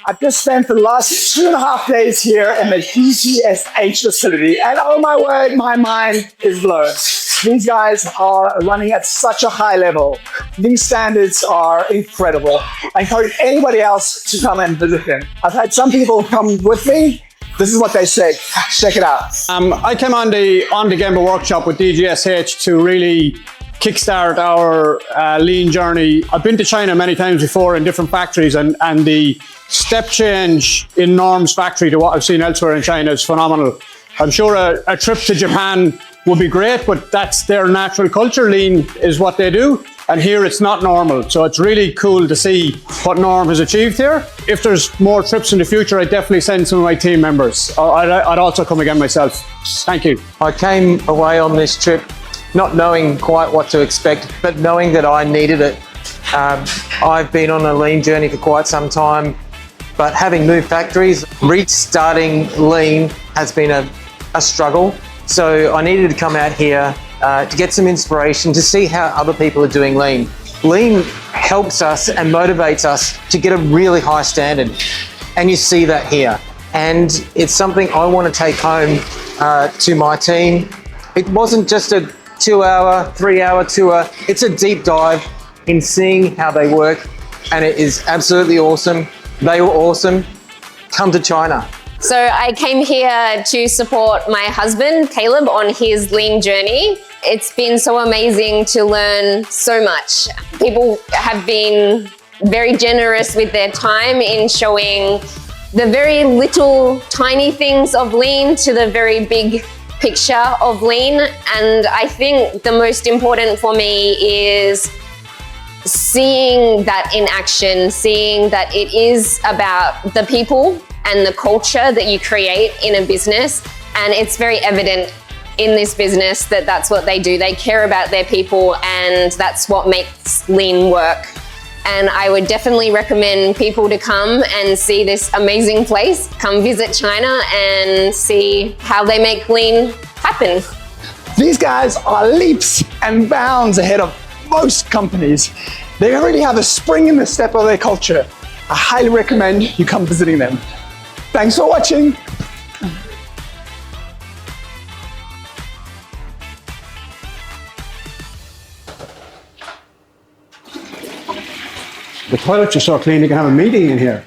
I've just spent the last 2.5 days here in the DGSH facility, and oh my word, my mind is blown. These guys are running at such a high level. These standards are incredible. I encourage anybody else to come and visit them. I've had some people come with me. This is what they say. Check it out. I came on the Gemba workshop with DGSH to really kickstart our lean journey. I've been to China many times before in different factories, and the step change in Norm's factory to what I've seen elsewhere in China is phenomenal. I'm sure a trip to Japan would be great, but that's their natural culture. Lean is what they do. And here it's not normal. So it's really cool to see what Norm has achieved here. If there's more trips in the future, I'd definitely send some of my team members. I'd also come again myself. Thank you. I came away on this trip not knowing quite what to expect, but knowing that I needed it. I've been on a lean journey for quite some time, but having moved factories, restarting lean has been a struggle. So I needed to come out here to get some inspiration, to see how other people are doing lean. Lean helps us and motivates us to get a really high standard, and you see that here. And it's something I want to take home to my team. It wasn't just a 2-hour, 3-hour tour. It's a deep dive in seeing how they work, and it is absolutely awesome. They were awesome. Come to China. So I came here to support my husband, Caleb, on his lean journey. It's been so amazing to learn so much. People have been very generous with their time in showing the very little tiny things of lean to the very big picture of lean. And I think the most important for me is seeing that in action, seeing that it is about the people and the culture that you create in a business. And it's very evident in this business that that's what they do. They care about their people, and that's what makes lean work. And I would definitely recommend people to come and see this amazing place. Come visit China and see how they make lean happen. These guys are leaps and bounds ahead of most companies. They really have a spring in the step of their culture. I highly recommend you come visiting them. Thanks for watching. The toilets are so clean you can have a meeting in here.